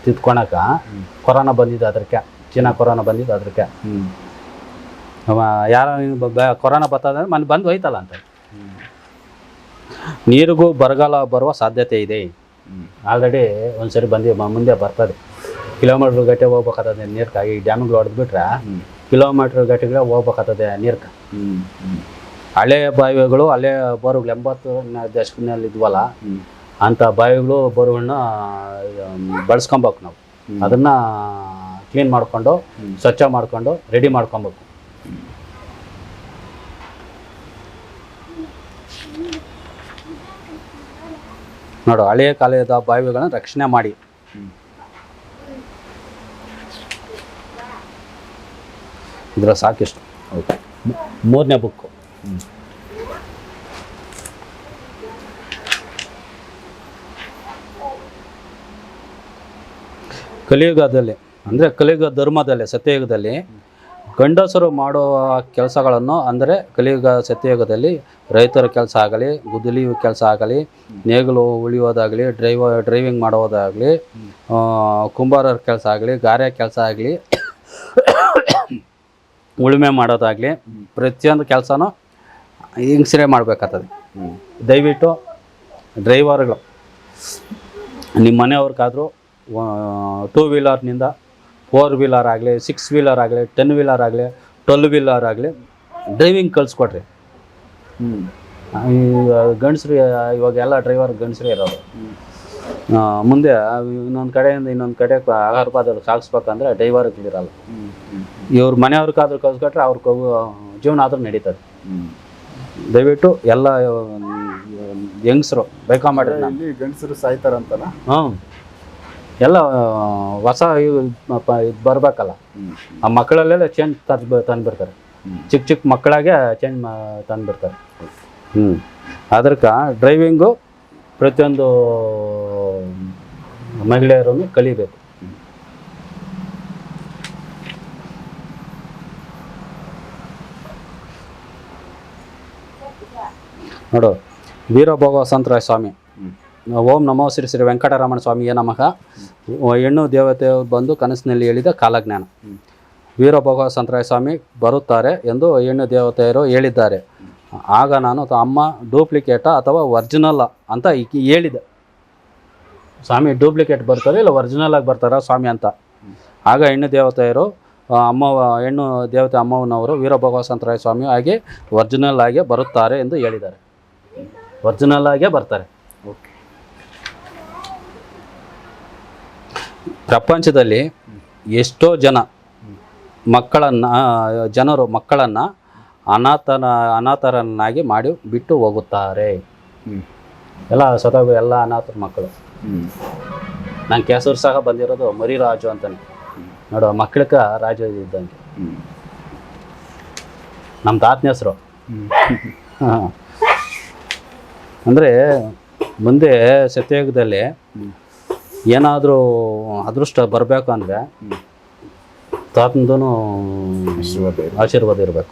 ತಿದ್ಕೊಳಕ. ಕೊರೋನಾ ಬಂದಿದ್ದು ಅದಕ್ಕೆ, ಚೀನಾ ಕೊರೋನಾ ಬಂದಿದ್ದು ಅದಕ್ಕೆ. ಯಾರ ಕೊರೋನಾ ಬರ್ತದೆ ಮನೆ ಬಂದು ಹೋಯ್ತಲ್ಲ ಅಂತ. ನೀರಿಗೂ ಬರಗಾಲ ಬರುವ ಸಾಧ್ಯತೆ ಇದೆ. ಆಲ್ರೆಡಿ ಒಂದ್ಸರಿ ಮುಂದೆ ಬರ್ತದೆ. ಕಿಲೋಮೀಟ್ರ್ ಗಟ್ಟೆ ಹೋಗ್ಬೇಕಾಗ್ತದೆ ನೀರ್ಕ. ಈ ಡ್ಯಾಮಿಗೆ ಹೊಡೆದ್ಬಿಟ್ರೆ ಕಿಲೋಮೀಟ್ರ್ ಗಟ್ಟೆಗೆ ಹೋಗ್ಬೇಕಾಗ್ತದೆ ನೀರ್ಕ. ಹಳೆ ಬಾವಿಗಳು ಹಳೆ ಬೋರ್ಗಳು 80ನೇ ದಶಕದಲ್ಲಿ ಇದ್ವಲ್ಲ ಅಂಥ ಬಾವಿಗಳು ಬೋರ್ಗಳನ್ನ ಬಳಸ್ಕೊಬೇಕು ನಾವು. ಅದನ್ನು ಕ್ಲೀನ್ ಮಾಡಿಕೊಂಡು ಸ್ವಚ್ಛ ಮಾಡಿಕೊಂಡು ರೆಡಿ ಮಾಡ್ಕೊಬೇಕು. ನೋಡು, ಹಳೆಯ ಕಾಲದ ಬಾವಿಗಳನ್ನ ರಕ್ಷಣೆ ಮಾಡಿ. ಇದರ ಸಾಕಿಷ್ಟು. ಓಕೆ. 3ನೇ ಬುಕ್ಕು. ಕಲಿಯುಗದಲ್ಲಿ ಅಂದರೆ ಕಲಿಯುಗ ಧರ್ಮದಲ್ಲಿ ಸತ್ಯಯುಗದಲ್ಲಿ ಗಂಡಸರು ಮಾಡುವ ಕೆಲಸಗಳನ್ನು ಅಂದರೆ ಕಲಿಯುಗ ಸತ್ಯಯುಗದಲ್ಲಿ ರೈತರ ಕೆಲಸ ಆಗಲಿ, ಗುದ್ದಲಿ ಕೆಲಸ ಆಗಲಿ, ನೇಗಿಲು ಉಳಿಯೋದಾಗಲಿ, ಡ್ರೈವಿಂಗ್ ಮಾಡೋದಾಗಲಿ, ಕುಂಬಾರರ ಕೆಲಸ ಆಗಲಿ, ಗಾರೆ ಕೆಲಸ ಆಗಲಿ, ಉಳುಮೆ ಮಾಡೋದಾಗಲಿ, ಪ್ರತಿಯೊಂದು ಕೆಲಸನೂ ಹೆಂಗಸರೇ ಮಾಡಬೇಕಾಗ್ತದೆ. ದಯವಿಟ್ಟು ಡ್ರೈವರ್ಗಳು ನಿಮ್ಮ ಮನೆಯವ್ರಿಗಾದರೂ 2 ವೀಲರ್ನಿಂದ 4 ವೀಲರ್ ಆಗಲಿ, 6 ವೀಲರ್ ಆಗಲಿ, 10 ವೀಲರ್ ಆಗಲಿ, 12 ವೀಲರ್ ಆಗಲಿ ಡ್ರೈವಿಂಗ್ ಕಲಿಸ್ಕೊಡ್ರಿ. ಗಂಡಸ್ರು ಇವಾಗ ಎಲ್ಲ ಡ್ರೈವರ್ ಗಂಡಸ್ರೇ ಇರೋದು. ಮುಂದೆ ಇನ್ನೊಂದು ಕಡೆಯಿಂದ ಇನ್ನೊಂದು ಕಡೆ ಆಹಾರ ಪದಾರ್ಥ ಸಾಗಿಸ್ಬೇಕಂದ್ರೆ ಡ್ರೈವರ್ಗಳಿರಲ್ಲ. ಇವ್ರ ಮನೆಯವ್ರಿಗಾದ್ರೂ ಕಲಿಸ್ಕೊಟ್ರೆ ಅವ್ರ ಜೀವನ ಆದ್ರೂ ನಡೀತದೆ. ದಯವಿಟ್ಟು ಎಲ್ಲ ಹೆಂಗಸರು ಬೇಕಾ ಮಾಡ್ರಿ. ಗಂಡಸರು ಸಾಯ್ತಾರಂತಲ್ಲ. ಎಲ್ಲ ಹೊಸ ಇದು ಬರಬೇಕಲ್ಲ. ಆ ಮಕ್ಕಳಲ್ಲೆಲ್ಲ ಚೇಂಜ್ ತಂದುಬಿಡ್ತಾರೆ. ಚಿಕ್ಕ ಮಕ್ಕಳಾಗೆ ಚೇಂಜ್ ತಂದುಬಿಡ್ತಾರೆ. ಅದಕ್ಕೆ ಡ್ರೈವಿಂಗು ಪ್ರತಿಯೊಂದು ಮಹಿಳೆಯರನ್ನು ಕಲಿಬೇಕು. ನೋಡು, ವೀರಭೋಗವಸಂತರಾಯ ಸ್ವಾಮಿ, ಓಂ ನಮೋ ಶ್ರೀ ಶ್ರೀ ವೆಂಕಟರಮಣ ಸ್ವಾಮಿಯೇ ನಮಃ. ಹೆಣ್ಣು ದೇವತೆಯವರು ಬಂದು ಕನಸಿನಲ್ಲಿ ಹೇಳಿದ ಕಾಲಜ್ಞಾನ. ವೀರಭೋಗವಸಂತರಾಯ ಸ್ವಾಮಿ ಬರುತ್ತಾರೆ ಎಂದು ಹೆಣ್ಣು ದೇವತೆಯರು ಹೇಳಿದ್ದಾರೆ. ಆಗ ನಾನು ಅಮ್ಮ ಡೂಪ್ಲಿಕೇಟಾ ಅಥವಾ ಒರಿಜಿನಲ್ ಅಂತ ಹೇಳಿದೆ. ಸ್ವಾಮಿ ಡೂಪ್ಲಿಕೇಟ್ ಬರ್ತಾರೆ ಇಲ್ಲ ಒರಿಜಿನಲ್ ಆಗಿ ಬರ್ತಾರ ಸ್ವಾಮಿ ಅಂತ. ಆಗ ಹೆಣ್ಣು ದೇವತೆಯರು ಹೆಣ್ಣು ದೇವತೆ ಅಮ್ಮನವರು ವೀರಭೋಗವಸಂತರಾಯ ಸ್ವಾಮಿ ಹಾಗೆ ಒರಿಜಿನಲ್ ಆಗಿ ಬರುತ್ತಾರೆ ಎಂದು ಹೇಳಿದ್ದಾರೆ. ಒರಿಜಿನಲ್ ಆಗೇ ಬರ್ತಾರೆ. ಪ್ರಪಂಚದಲ್ಲಿ ಎಷ್ಟೋ ಜನರು ಮಕ್ಕಳನ್ನು ಅನಾಥರನ್ನಾಗಿ ಮಾಡಿ ಬಿಟ್ಟು ಹೋಗುತ್ತಾರೆ. ಎಲ್ಲ ಸತೋಗ ಎಲ್ಲ ಅನಾಥರ ಮಕ್ಕಳು. ನನ್ನ ಕೆಸರು ಸಹ ಬಂದಿರೋದು ಮರಿರಾಜು ಅಂತಾನೆ. ನೋಡು, ಮಕ್ಕಳಕ್ಕೆ ರಾಜ ಇದ್ದಂಗೆ. ನಮ್ಮ ತಾತನ ಹೆಸರು. ಅಂದರೆ ಮುಂದೆ ಸತ್ಯಯುಗದಲ್ಲಿ ಏನಾದರೂ ಅದೃಷ್ಟ ಬರಬೇಕು ಅಂದರೆ ತಾತಂದೂ ಆಶೀರ್ವಾದ ಇರಬೇಕು.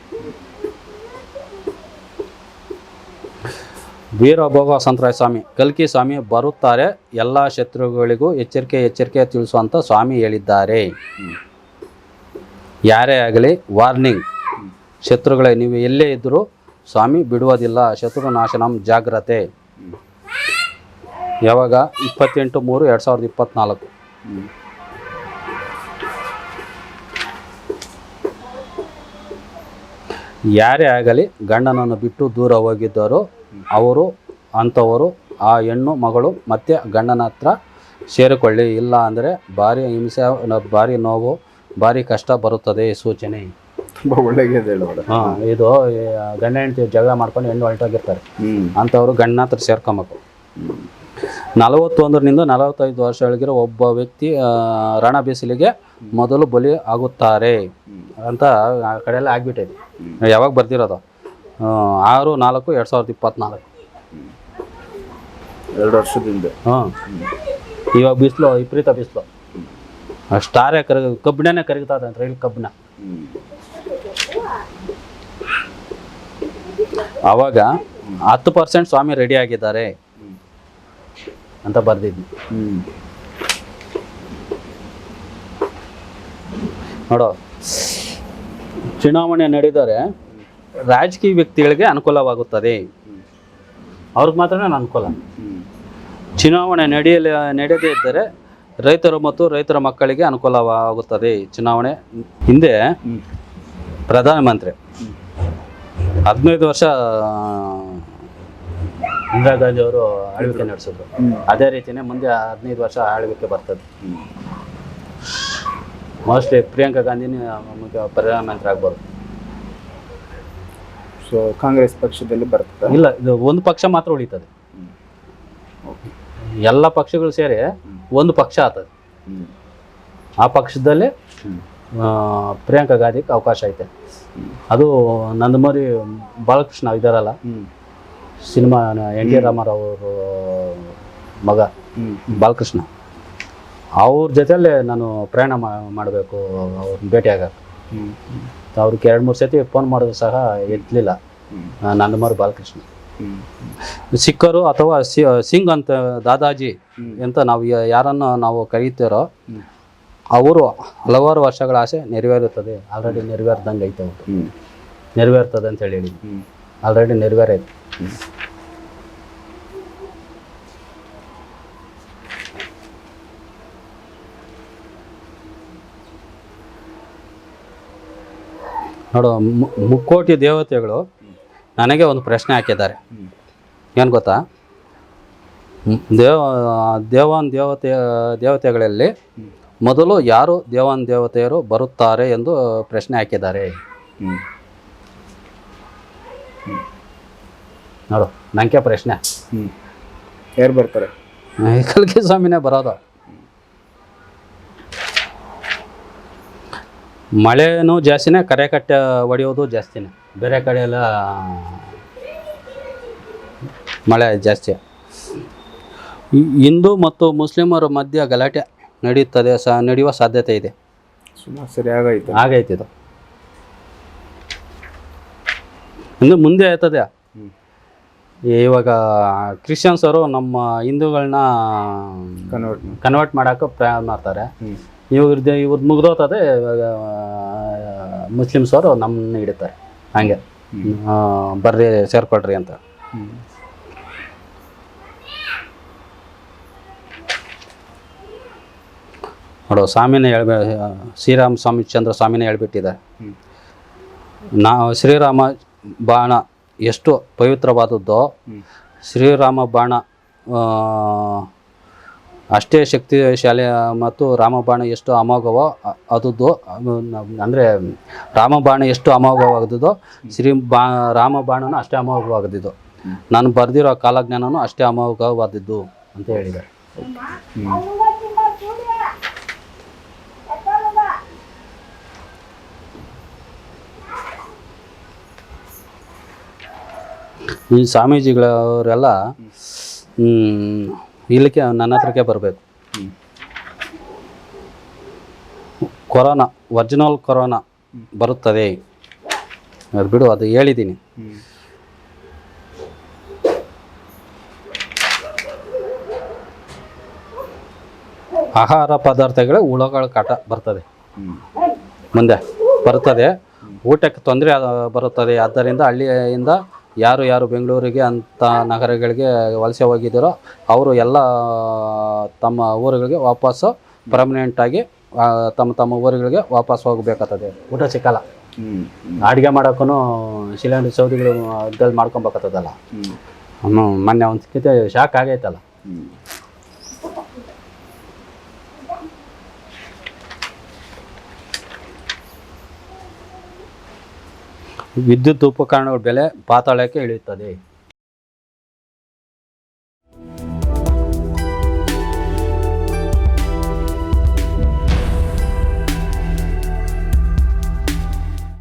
ವೀರಭೋಗವಸಂತರಾಯ ಸ್ವಾಮಿ ಕಲ್ಕಿ ಸ್ವಾಮಿ ಬರುತ್ತಾರೆ, ಎಲ್ಲ ಶತ್ರುಗಳಿಗೂ ಎಚ್ಚರಿಕೆ ತಿಳಿಸುವಂತ ಸ್ವಾಮಿ ಹೇಳಿದ್ದಾರೆ. ಯಾರೇ ಆಗಲಿ ವಾರ್ನಿಂಗ್, ಶತ್ರುಗಳೇ ನೀವು ಎಲ್ಲೇ ಇದ್ದರೂ ಸ್ವಾಮಿ ಬಿಡುವುದಿಲ್ಲ. ಶತ್ರು ನಾಶನಂ ಜಾಗ್ರತೆ. ಯಾವಾಗ 28/3/2024. ಯಾರೇ ಆಗಲಿ ಗಂಡನನ್ನು ಬಿಟ್ಟು ದೂರ ಹೋಗಿದ್ದರು ಅಂಥವರು ಆ ಹೆಣ್ಣು ಮಗಳು ಮತ್ತೆ ಗಂಡನ ಹತ್ರ ಸೇರಿಕೊಳ್ಳಿ. ಇಲ್ಲ ಅಂದರೆ ಭಾರಿ ಹಿಂಸೆ, ಭಾರಿ ನೋವು, ಭಾರಿ ಕಷ್ಟ ಬರುತ್ತದೆ. ಸೂಚನೆ ತುಂಬ ಒಳ್ಳೆಯದು ಹೇಳೋದು. ಇದು ಗಂಡ ಹೆಂಡತಿ ಜಗಳ ಮಾಡ್ಕೊಂಡು ಹೆಣ್ಣು ಹೊರಟೋಗಿರ್ತಾರೆ. ಅಂಥವ್ರು ಗಂಡನ ಹತ್ರ ಸೇರ್ಕೊಬೇಕು. 41 ರಿಂದ 45 ವರ್ಷಗಳಿಗಿರೋ ಒಬ್ಬ ವ್ಯಕ್ತಿ ರಣ ಬಿಸಿಲಿಗೆ ಮೊದಲು ಬಲಿ ಆಗುತ್ತಾರೆ ಅಂತ ಆ ಕಡೆಯೆಲ್ಲ ಆಗ್ಬಿಟ್ಟಿದೆ. ಯಾವಾಗ ಬರ್ದಿರೋದು 6/4/2024. 2 ವರ್ಷದಿಂದ. ಇವಾಗ ಬಿಸಿಲು, ವಿಪರೀತ ಬಿಸಿಲು. ಸ್ಟಾರೇ ಕಬ್ಬಿಣನೇ ಕರಗ್ತಾ ಇದೆ, ರೈಲ್ ಕಬ್ಬಿಣ. ಆವಾಗ 10% ಸ್ವಾಮಿ ರೆಡಿ ಆಗಿದ್ದಾರೆ ಅಂತ ಬರ್ದಿದ್ವಿ. ನೋಡೋ, ಚುನಾವಣೆ ನಡೆದರೆ ರಾಜಕೀಯ ವ್ಯಕ್ತಿಗಳಿಗೆ ಅನುಕೂಲವಾಗುತ್ತದೆ. ಅವ್ರಿಗೆ ಮಾತ್ರ ಅನುಕೂಲ. ಚುನಾವಣೆ ನಡೆಯದೇ ಇದ್ದರೆ ರೈತರು ಮತ್ತು ರೈತರ ಮಕ್ಕಳಿಗೆ ಅನುಕೂಲವಾಗುತ್ತದೆ. ಚುನಾವಣೆ ಹಿಂದೆ ಪ್ರಧಾನಮಂತ್ರಿ 15 ವರ್ಷ ಇಂದಿರಾ ಗಾಂಧಿ ಅವರು ಆಳ್ವಿಕೆ ನಡೆಸಿದ್ರು. ಅದೇ ರೀತಿನೇ ಮುಂದೆ 15 ವರ್ಷ ಆಳ್ವಿಕೆ ಬರ್ತದೆ. ಮೋಸ್ಟ್ಲಿ ಪ್ರಿಯಾಂಕಾ ಗಾಂಧಿನೇ ಪ್ರಧಾನಮಂತ್ರಿ ಆಗ್ಬೋದು. ಸೊ ಕಾಂಗ್ರೆಸ್ ಪಕ್ಷದಲ್ಲಿ ಬರ್ತದೆ? ಇಲ್ಲ, ಇದು ಒಂದು ಪಕ್ಷ ಮಾತ್ರ ಉಳಿತದೆ. ಎಲ್ಲ ಪಕ್ಷಗಳು ಸೇರಿ ಒಂದು ಪಕ್ಷ ಆಗ್ತದೆ. ಆ ಪಕ್ಷದಲ್ಲಿ ಪ್ರಿಯಾಂಕಾ ಗಾಂಧಿಗೆ ಅವಕಾಶ ಐತೆ. ಅದು ನಂದಮೂರಿ ಬಾಲಕೃಷ್ಣ ಇದ್ದಾರಲ್ಲ, ಸಿನಿಮಾ NT ರಾಮಾರಾವ್ ಅವರು ಮಗ ಬಾಲಕೃಷ್ಣ, ಅವ್ರ ಜೊತೆಯಲ್ಲೇ ನಾನು ಪ್ರಯಾಣ ಮಾಡಬೇಕು, ಅವ್ರನ್ನ ಭೇಟಿಯಾಗಕ್ಕೆ. ಅವ್ರಿಗೆ 2-3 ಸತಿ ಫೋನ್ ಮಾಡಿದ್ರು ಸಹ ಎತ್ತಲಿಲ್ಲ ನಂದಮೂರಿ ಬಾಲಕೃಷ್ಣ. ಸಿಕ್ಕರು ಅಥವಾ ಸಿಂಗ್ ಅಂತ ದಾದಾಜಿ ಅಂತ ನಾವು ಯಾರನ್ನು ನಾವು ಕರೀತೀರೋ ಅವರು ಹಲವಾರು ವರ್ಷಗಳ ಆಸೆ ನೆರವೇರುತ್ತದೆ. ಆಲ್ರೆಡಿ ನೆರವೇರ್ದಂಗೆ ಐತೆ, ಅವ್ರು ನೆರವೇರ್ತದೆ ಅಂತ ಹೇಳಿ ಆಲ್ರೆಡಿ ನೆರವೇರೈತೆ. ನೋಡು, ಮುಕ್ಕೋಟಿ ದೇವತೆಗಳು ನನಗೆ ಒಂದು ಪ್ರಶ್ನೆ ಹಾಕಿದ್ದಾರೆ. ಏನು ಗೊತ್ತಾ? ದೇವತೆಗಳಲ್ಲಿ ಮೊದಲು ಯಾರು ದೇವತೆಯರು ಬರುತ್ತಾರೆ ಎಂದು ಪ್ರಶ್ನೆ ಹಾಕಿದ್ದಾರೆ. ನೋಡು, ನಂಗೆ ಪ್ರಶ್ನೆ. ಯಾರು ಬರ್ತಾರೆ? ಕಲ್ಕಿ ಸ್ವಾಮಿನೇ ಬರೋದು. ಮಳೆನೂ ಜಾಸ್ತಿನೇ, ಕರೆ ಕಟ್ಟೆ ಹೊಡೆಯೋದು ಜಾಸ್ತಿನೇ. ಬೇರೆ ಕಡೆ ಎಲ್ಲ ಮಳೆ ಜಾಸ್ತಿ. ಹಿಂದೂ ಮತ್ತು ಮುಸ್ಲಿಮರ ಮಧ್ಯೆ ಗಲಾಟೆ ನಡೆಯುವ ಸಾಧ್ಯತೆ ಇದೆ. ಸುಮಾರು ಸರಿ ಆಗೈತಿದು. ಇನ್ನು ಮುಂದೆ ಆಯ್ತದೆ. ಇವಾಗ ಕ್ರಿಶ್ಚಿಯನ್ಸ್ ಅವರು ನಮ್ಮ ಹಿಂದೂಗಳನ್ನ ಕನ್ವರ್ಟ್ ಮಾಡೋಕೆ ಪ್ರಯತ್ನ ಮಾಡ್ತಾರೆ. ಇವ್ರದ್ದು ಮುಗ್ದೋಗ್ತದೆ, ಮುಸ್ಲಿಮ್ಸ್ ಅವರು ನಮ್ಮನ್ನ ಹಿಡಿತಾರೆ. ಹಂಗೆ ಬರ್ರಿ ಸೇರ್ಕೊಳ್ರಿ ಅಂತ. ನೋಡು, ಸ್ವಾಮಿನೇ ಶ್ರೀರಾಮ ಸ್ವಾಮಿ ಚಂದ್ರ ಸ್ವಾಮಿನೇ ಹೇಳ್ಬಿಟ್ಟಿದ್ದಾರೆ. ಶ್ರೀರಾಮ ಬಾಣ ಎಷ್ಟು ಪವಿತ್ರವಾದದ್ದೋ ಶ್ರೀರಾಮ ಬಾಣ ಅಷ್ಟೇ ಶಕ್ತಿಶಾಲಿ, ಮತ್ತು ರಾಮಬಾಣ ಎಷ್ಟು ಅಮೋಘವೋ ಆದದ್ದು. ಅಂದರೆ ರಾಮಬಾಣ ಎಷ್ಟು ಅಮೋಘವಾಗದಿದ್ದೋ ರಾಮಬಾಣನೂ ಅಷ್ಟೇ ಅಮೋಘವಾಗದಿದ್ದು. ನಾನು ಬರೆದಿರೋ ಕಾಲಜ್ಞಾನನೂ ಅಷ್ಟೇ ಅಮೋಘವಾದದ್ದು ಅಂತ ಹೇಳಿದ್ದಾರೆ. ಈ ಸ್ವಾಮೀಜಿಗಳವರೆಲ್ಲ ಇಲ್ಲಿಗೆ ನನ್ನ ಹತ್ರಕ್ಕೆ ಬರಬೇಕು. ಕೊರೋನಾ, ಒರಿಜಿನಲ್ ಕೊರೋನಾ ಬರುತ್ತದೆ, ಅದು ಬಿಡು, ಅದು ಹೇಳಿದ್ದೀನಿ. ಆಹಾರ ಪದಾರ್ಥಗಳೇ ಹುಳುಗಳ ಕಾಟ ಬರ್ತದೆ, ಮುಂದೆ ಬರ್ತದೆ. ಊಟಕ್ಕೆ ತೊಂದರೆ ಬರುತ್ತದೆ. ಆದ್ದರಿಂದ ಹಳ್ಳಿಯಿಂದ ಯಾರು ಬೆಂಗಳೂರಿಗೆ ಅಂಥ ನಗರಗಳಿಗೆ ವಲಸೆ ಹೋಗಿದ್ದೀರೋ ಅವರು ಎಲ್ಲ ತಮ್ಮ ಊರುಗಳಿಗೆ ವಾಪಸ್ಸು ಪರ್ಮನೆಂಟಾಗಿ ತಮ್ಮ ಊರುಗಳಿಗೆ ವಾಪಸ್ ಹೋಗಬೇಕಾಗ್ತದೆ. ಊಟ ಸಿಕ್ಕಲ್ಲ. ಅಡುಗೆ ಮಾಡೋಕ್ಕೂ ಸಿಲಿಂಡರ್ ಸೌದಿಗಳು ಇದ್ದಲ್ಲಿ ಮಾಡ್ಕೊಬೇಕಾಗ್ತದಲ್ಲ. ಮೊನ್ನೆ ಒಂದು ಕಿತೆ ಶಾಕ್ ಆಗೈತಲ್ಲ. ವಿದ್ಯುತ್ ಉಪಕರಣಗಳ ಬೆಲೆ ಪಾತಾಳಕ್ಕೆ ಇಳಿಯುತ್ತದೆ.